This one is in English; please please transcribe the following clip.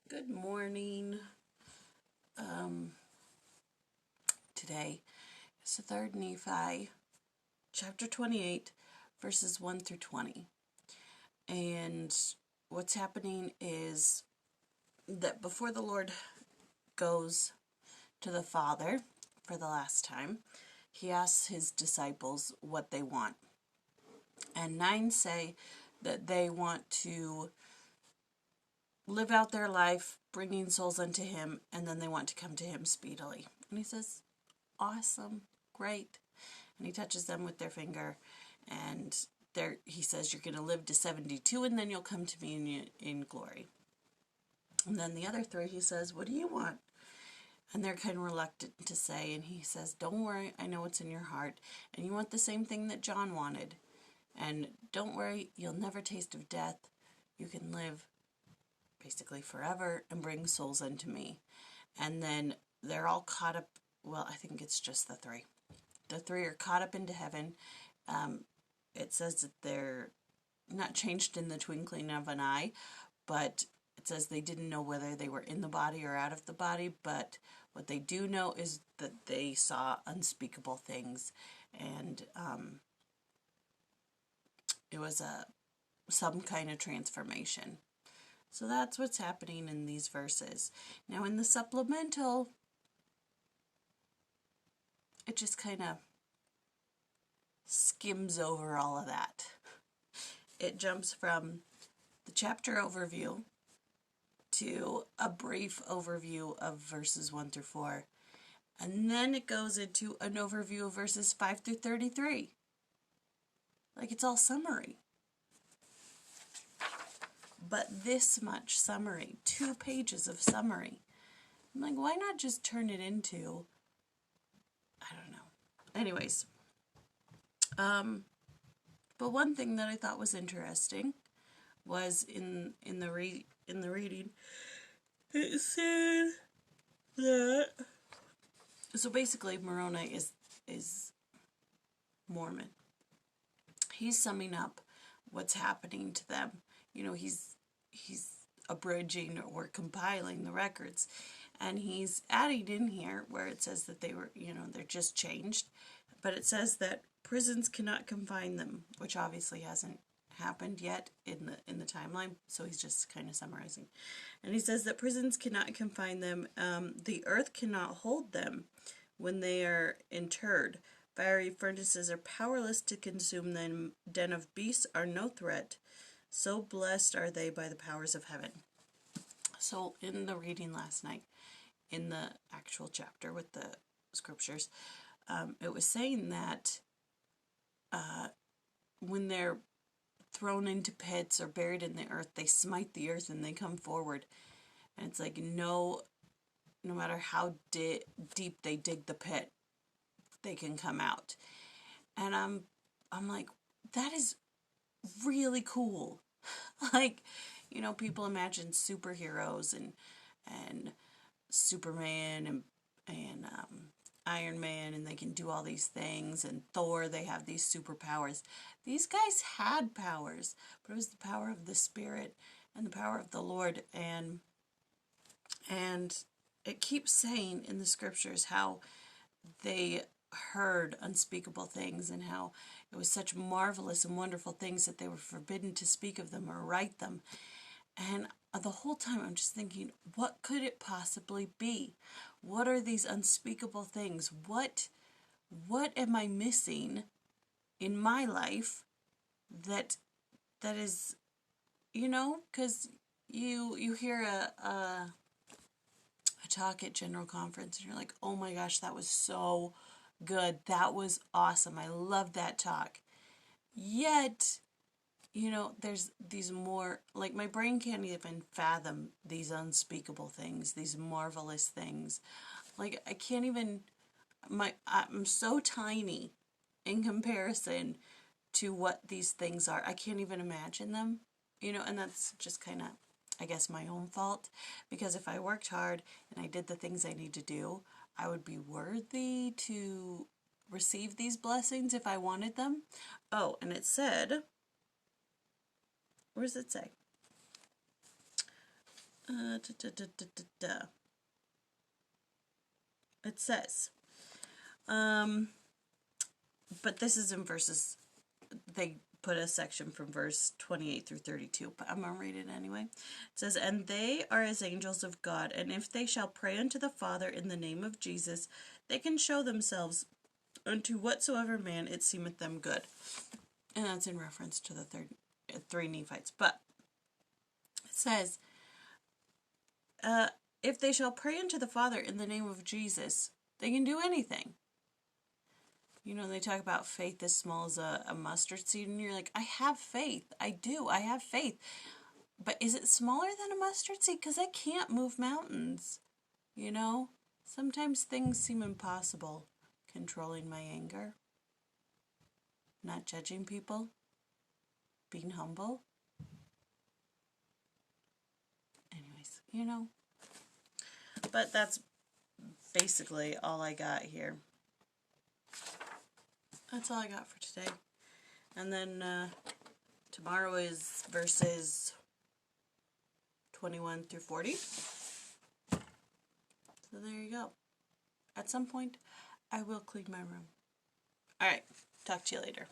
Good morning. Today is the third Nephi, chapter 28, verses 1 through 20. And what's happening is that before the Lord goes to the Father for the last time, he asks his disciples what they want. And 9 say that they want to live out their life bringing souls unto him, and then they want to come to him speedily. And he says, awesome, great. And he touches them with their finger, and he says, you're going to live to 72, and then you'll come to me in glory. And then the other three, he says, what do you want? And they're kind of reluctant to say, and he says, don't worry, I know what's in your heart, and you want the same thing that John wanted. And don't worry, you'll never taste of death. You can live basically forever and bring souls unto me. And then they're all caught up. Well, I think it's just the three. The three are caught up into heaven. It says that they're not changed in the twinkling of an eye, but it says they didn't know whether they were in the body or out of the body, but what they do know is that they saw unspeakable things, and it was some kind of transformation. So that's what's happening in these verses. Now in the supplemental, it just kind of skims over all of that. It jumps from the chapter overview to a brief overview of verses 1 through 4. And then it goes into an overview of verses 5 through 33. Like it's all summary. But this much summary, 2 pages of summary. I'm like, why not just turn it into, I don't know. Anyways, but one thing that I thought was interesting was in the reading, it said that, so basically Moroni is Mormon. He's summing up what's happening to them. You know, he's abridging or compiling the records, and he's adding in here where it says that they were, they're just changed, but it says that prisons cannot confine them, which obviously hasn't happened yet in the timeline, so he's just kind of summarizing. And he says that prisons cannot confine them, the earth cannot hold them when they are interred. Fiery furnaces are powerless to consume them. Den of beasts are no threat. So blessed are they by the powers of heaven. So in the reading last night, in the actual chapter with the scriptures, it was saying that when they're thrown into pits or buried in the earth, they smite the earth and they come forward. And it's like no matter how deep they dig the pit, they can come out. And I'm like, that is really cool. Like, people imagine superheroes and Superman and Iron Man, and they can do all these things, and Thor, they have these superpowers. These guys had powers, but it was the power of the Spirit and the power of the Lord, and it keeps saying in the scriptures how they heard unspeakable things and how it was such marvelous and wonderful things that they were forbidden to speak of them or write them. And the whole time I'm just thinking, what could it possibly be? What are these unspeakable things? What am I missing in my life that is, because you hear a talk at General Conference and you're like, oh my gosh, that was so good. That was awesome. I loved that talk. Yet, there's these more, like my brain can't even fathom these unspeakable things, these marvelous things. Like I can't even, I'm so tiny in comparison to what these things are. I can't even imagine them, and that's just kind of, I guess, my own fault, because if I worked hard and I did the things I need to do, I would be worthy to receive these blessings if I wanted them. Oh, and it said, where does it say? It says, but this is in verses, they put a section from verse 28 through 32, but I'm going to read it anyway. It says, "And they are as angels of God, and if they shall pray unto the Father in the name of Jesus, they can show themselves unto whatsoever man it seemeth them good." And that's in reference to the three Nephites. But it says, if they shall pray unto the Father in the name of Jesus, they can do anything. You know, they talk about faith as small as a mustard seed, and you're like, I have faith. I do. I have faith. But is it smaller than a mustard seed? Because I can't move mountains. You know? Sometimes things seem impossible. Controlling my anger. Not judging people. Being humble. Anyways, you know. But that's basically all I got here. That's all I got for today. And then tomorrow is verses 21 through 40. So there you go. At some point, I will clean my room. Alright, talk to you later.